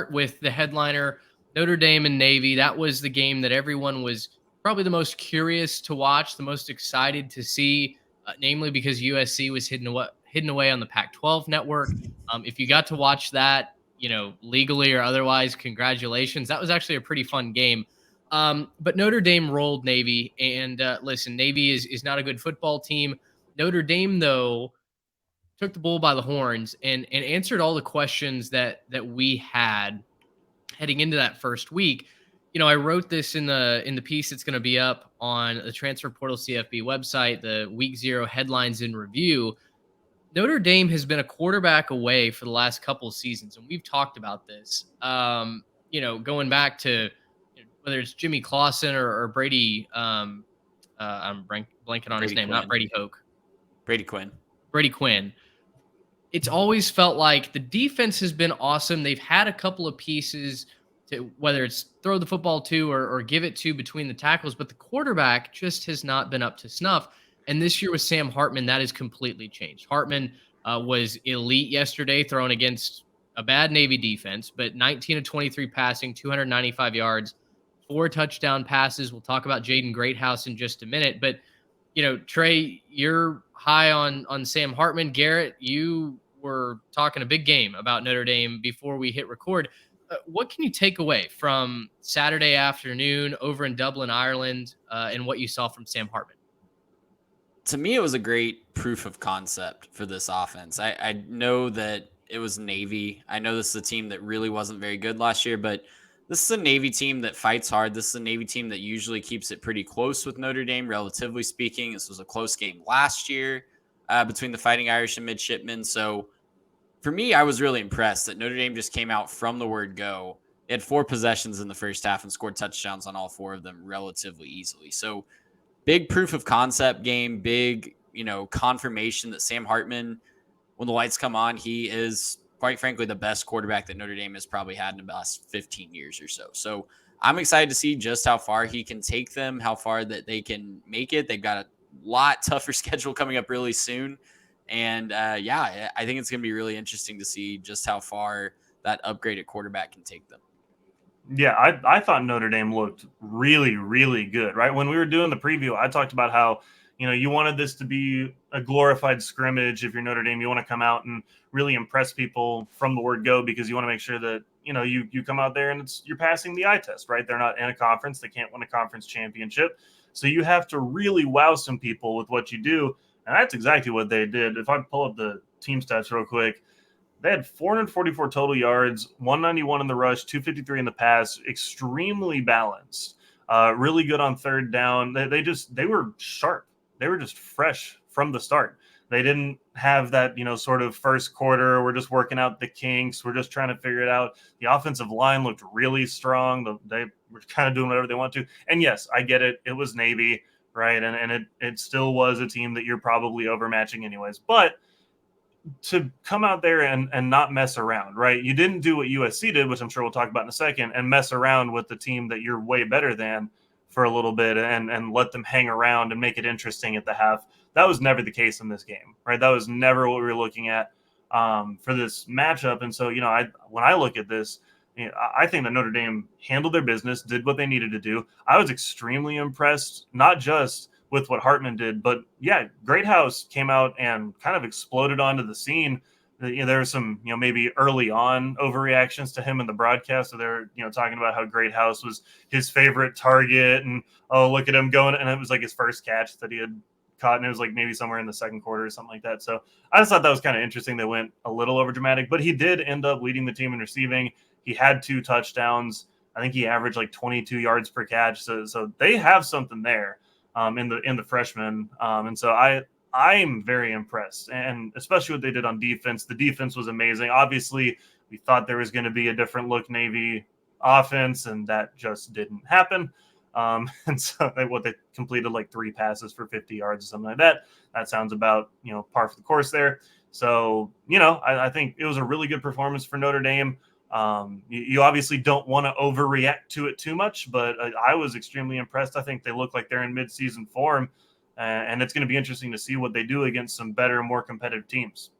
start with the headliner, Notre Dame and Navy. That was the game that everyone was probably the most curious to watch, the most excited to see, namely because USC was hidden away on the Pac-12 network. If you got to watch that, legally or otherwise, congratulations. That was actually a pretty fun game. But Notre Dame rolled Navy, and listen, Navy is not a good football team. Notre Dame, though, took the bull by the horns and answered all the questions that we had heading into that first week. I wrote this in the piece that's going to be up on the Transfer Portal CFB website, the Week 0 headlines in review. Notre Dame has been a quarterback away for the last couple of seasons, and we've talked about this. Going back to whether it's Jimmy Clausen or Brady. I'm blanking on his Brady name, Quinn. not Brady Hoke. Brady Quinn. Brady Quinn. It's always felt like the defense has been awesome. They've had a couple of pieces to whether it's throw the football to or give it to between the tackles, but the quarterback just has not been up to snuff. And this year with Sam Hartman, that has completely changed. Hartman was elite yesterday, throwing against a bad Navy defense, but 19 of 23 passing, 295 yards, 4 touchdown passes. We'll talk about Jaden Greathouse in just a minute, but Trey, you're high on Sam Hartman. Garrett, you were talking a big game about Notre Dame before we hit record. What can you take away from Saturday afternoon over in Dublin, Ireland, and what you saw from Sam Hartman? To me, it was a great proof of concept for this offense. I know that it was Navy. I know this is a team that really wasn't very good last year, but this is a Navy team that fights hard. This is a Navy team that usually keeps it pretty close with Notre Dame, relatively speaking. This was a close game last year between the Fighting Irish and Midshipmen. So for me, I was really impressed that Notre Dame just came out from the word go. They had 4 possessions in the first half and scored touchdowns on all 4 of them relatively easily. So big proof of concept game, big, confirmation that Sam Hartman, when the lights come on, he is quite frankly the best quarterback that Notre Dame has probably had in the last 15 years or so. So I'm excited to see just how far he can take them, how far that they can make it. They've got a lot tougher schedule coming up really soon. And I think it's going to be really interesting to see just how far that upgraded quarterback can take them. Yeah, I thought Notre Dame looked really, really good, right? When we were doing the preview, I talked about how, you wanted this to be a glorified scrimmage. If you're Notre Dame, you want to come out and really impress people from the word go because you want to make sure that, you come out there and you're passing the eye test, right? They're not in a conference. They can't win a conference championship. So you have to really wow some people with what you do. And that's exactly what they did. If I pull up the team stats real quick, they had 444 total yards, 191 in the rush, 253 in the pass, extremely balanced, really good on third down. They were sharp. They were just fresh from the start. They didn't have that, sort of first quarter. We're just working out the kinks. We're just trying to figure it out. The offensive line looked really strong. They were kind of doing whatever they want to. And yes, I get it. It was Navy, right? And it still was a team that you're probably overmatching anyways. But to come out there and not mess around, right? You didn't do what USC did, which I'm sure we'll talk about in a second, and mess around with the team that you're way better than for a little bit and let them hang around and make it interesting at the half. That was never the case in this game, right? That was never what we were looking at for this matchup. And so, when I look at this, I think that Notre Dame handled their business, did what they needed to do. I was extremely impressed, not just with what Hartman did, but yeah, Greathouse came out and kind of exploded onto the scene. There were some, maybe early on overreactions to him in the broadcast. So they're, talking about how Greathouse was his favorite target and, oh, look at him going. And it was like his first catch that he had caught. And it was like maybe somewhere in the second quarter or something like that. So I just thought that was kind of interesting. They went a little over dramatic, but he did end up leading the team in receiving. He had 2 touchdowns. I think he averaged like 22 yards per catch. So they have something there. In the freshman, and so I'm very impressed, and especially what they did on defense. The defense was amazing. Obviously, we thought there was going to be a different look Navy offense, and that just didn't happen. And so they completed like 3 passes for 50 yards or something like that. That sounds about par for the course there. So I think it was a really good performance for Notre Dame. You obviously don't want to overreact to it too much, but I was extremely impressed. I think they look like they're in mid-season form, and it's going to be interesting to see what they do against some better, more competitive teams.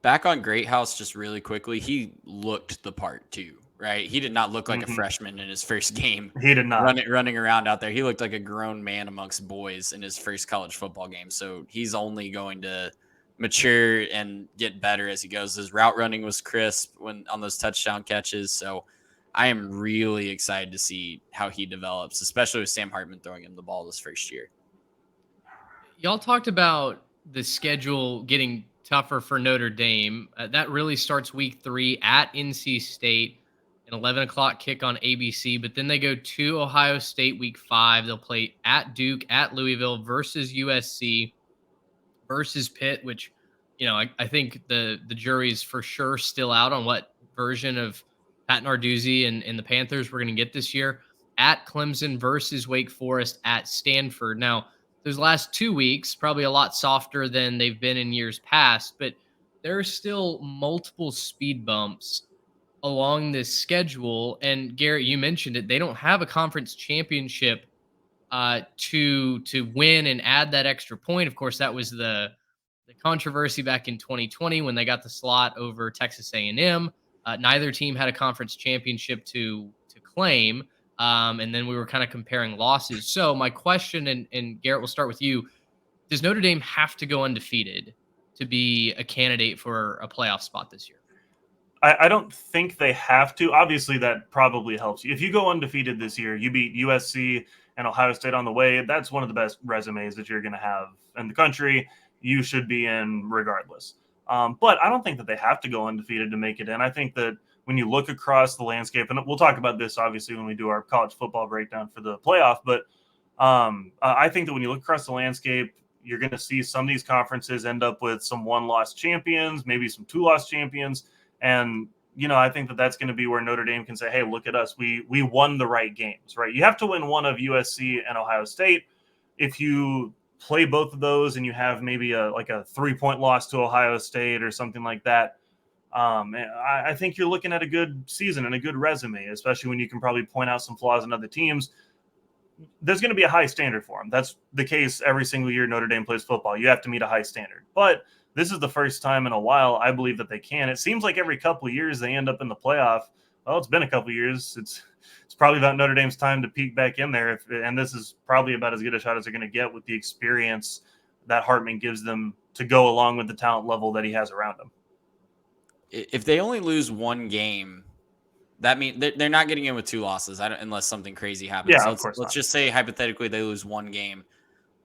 Back on Greathouse, just really quickly, he looked the part too. right? He did not look like a Mhm. freshman in his first game. He did not. Running around out there. He looked like a grown man amongst boys in his first college football game. So he's only going to mature and get better as he goes. His route running was crisp when on those touchdown catches. So I am really excited to see how he develops, especially with Sam Hartman throwing him the ball this first year. Y'all talked about the schedule getting tougher for Notre Dame. That really starts week 3 at NC State, an 11 o'clock kick on ABC. But then they go to Ohio State week 5. They'll play at Duke, at Louisville versus USC versus Pitt, which, I think the jury's for sure still out on what version of Pat Narduzzi and the Panthers we're going to get this year. At Clemson versus Wake Forest at Stanford. Now, those last 2 weeks, probably a lot softer than they've been in years past, but there are still multiple speed bumps along this schedule. And Garrett, you mentioned it. They don't have a conference championship to win and add that extra point. Of course, that was the controversy back in 2020 when they got the slot over Texas A&M. Neither team had a conference championship to claim, and then we were kind of comparing losses. So my question, and Garrett, we'll start with you: does Notre Dame have to go undefeated to be a candidate for a playoff spot this year? I don't think they have to. Obviously, that probably helps you. If you go undefeated this year, you beat USC and Ohio State on the way. That's one of the best resumes that you're going to have in the country. You should be in regardless. But I don't think that they have to go undefeated to make it in. I think that when you look across the landscape, and we'll talk about this obviously when we do our college football breakdown for the playoff, but I think that when you look across the landscape, you're going to see some of these conferences end up with some one-loss champions, maybe some two-loss champions. And, I think that that's going to be where Notre Dame can say, hey, look at us. We won the right games, right? You have to win one of USC and Ohio State. If you play both of those and you have maybe a 3-point loss to Ohio State or something like that, I think you're looking at a good season and a good resume, especially when you can probably point out some flaws in other teams. There's going to be a high standard for them. That's the case every single year Notre Dame plays football. You have to meet a high standard. But this is the first time in a while I believe that they can. It seems like every couple of years they end up in the playoff. Well, it's been a couple of years. It's probably about Notre Dame's time to peek back in there. And this is probably about as good a shot as they're going to get with the experience that Hartman gives them to go along with the talent level that he has around them. If they only lose one game, that means they're not getting in with 2 losses unless something crazy happens. Yeah, So of course let's not. just say hypothetically they lose one game.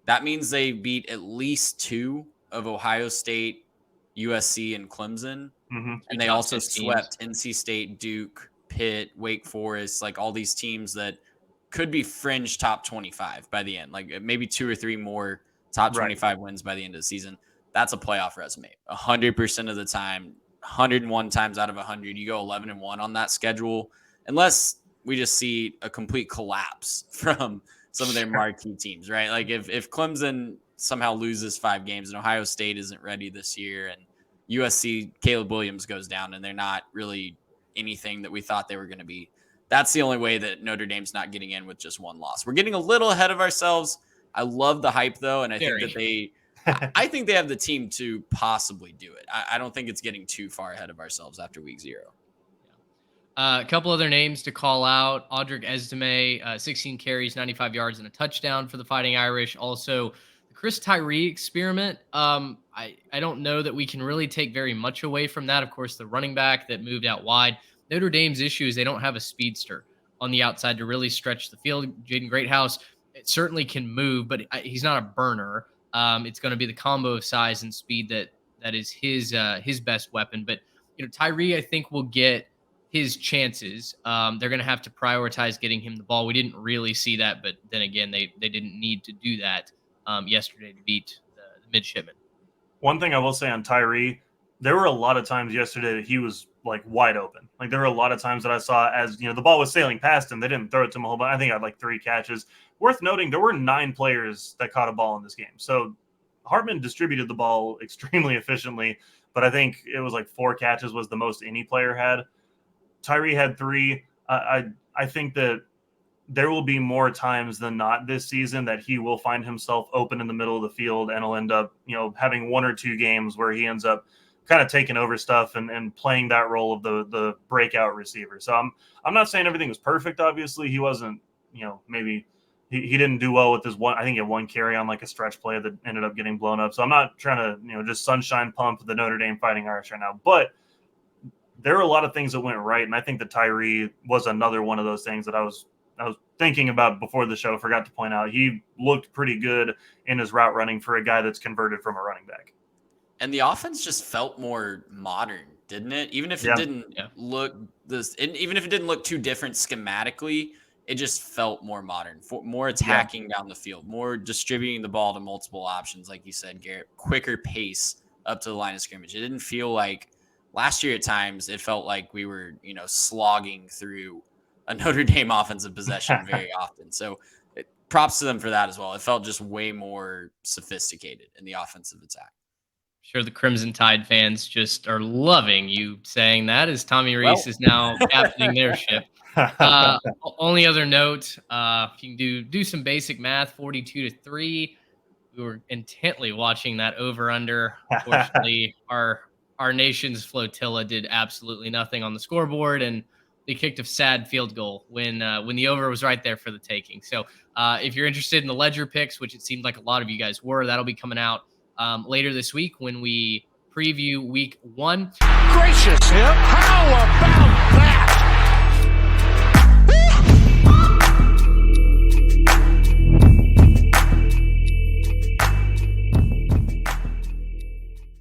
That means they beat at least 2 of Ohio State, USC, and Clemson. Mm-hmm. And they also swept NC State, Duke, Pitt, Wake Forest, like all these teams that could be fringe top 25 by the end, like maybe 2 or 3 more top 25 wins by the end of the season. That's a playoff resume. 100% of the time, 101 times out of 100, you go 11-1 on that schedule, unless we just see a complete collapse from some of their marquee teams, right? Like if Clemson somehow loses 5 games and Ohio State isn't ready this year and USC, Caleb Williams goes down and they're not really anything that we thought they were going to be, that's the only way that Notre Dame's not getting in with just 1 loss. We're getting a little ahead of ourselves. I love the hype though. And I think that I think they have the team to possibly do it. I don't think it's getting too far ahead of ourselves after week 0. A couple other names to call out: Audric Esdeme, 16 carries, 95 yards, and a touchdown for the Fighting Irish. Also, the Chris Tyree experiment. I don't know that we can really take very much away from that. Of course, the running back that moved out wide. Notre Dame's issue is they don't have a speedster on the outside to really stretch the field. Jaden Greathouse, it certainly can move, but he's not a burner. It's going to be the combo of size and speed that is his best weapon. But Tyree, I think, will get his chances. They're going to have to prioritize getting him the ball. We didn't really see that, but then again, they didn't need to do that yesterday to beat the midshipmen. One thing I will say on Tyree, there were a lot of times yesterday that he was like wide open. Like there were a lot of times that I saw as the ball was sailing past him. They didn't throw it to him a whole bunch. I think I had like 3 catches. Worth noting, there were 9 players that caught a ball in this game. So Hartman distributed the ball extremely efficiently, but I think it was like 4 catches was the most any player had. Tyree had 3. I think that there will be more times than not this season that he will find himself open in the middle of the field and he'll end up, having 1 or 2 games where he ends up kind of taking over stuff and playing that role of the breakout receiver. So I'm not saying everything was perfect. Obviously, he wasn't. Maybe he didn't do well with his one. I think he had one carry on like a stretch play that ended up getting blown up. So I'm not trying to just sunshine pump the Notre Dame Fighting Irish right now, but there were a lot of things that went right, and I think that Tyree was another one of those things that I was thinking about before the show. Forgot to point out he looked pretty good in his route running for a guy that's converted from a running back. And the offense just felt more modern, didn't it? Even if it didn't look even if it didn't look too different schematically, it just felt more modern, more attacking down the field, more distributing the ball to multiple options, like you said, Garrett. Quicker pace up to the line of scrimmage. It didn't feel like last year at times. It felt like we were, slogging through a Notre Dame offensive possession very often. So props to them for that as well. It felt just way more sophisticated in the offensive attack. Sure, the Crimson Tide fans just are loving you saying that, as Tommy Reese is now captaining their ship. Only other note, if you can do some basic math, 42-3. We were intently watching that over/under. Unfortunately, our nation's flotilla did absolutely nothing on the scoreboard, and they kicked a sad field goal when the over was right there for the taking. So if you're interested in the ledger picks, which it seemed like a lot of you guys were, that'll be coming out later this week when we preview week 1. Gracious, how about that?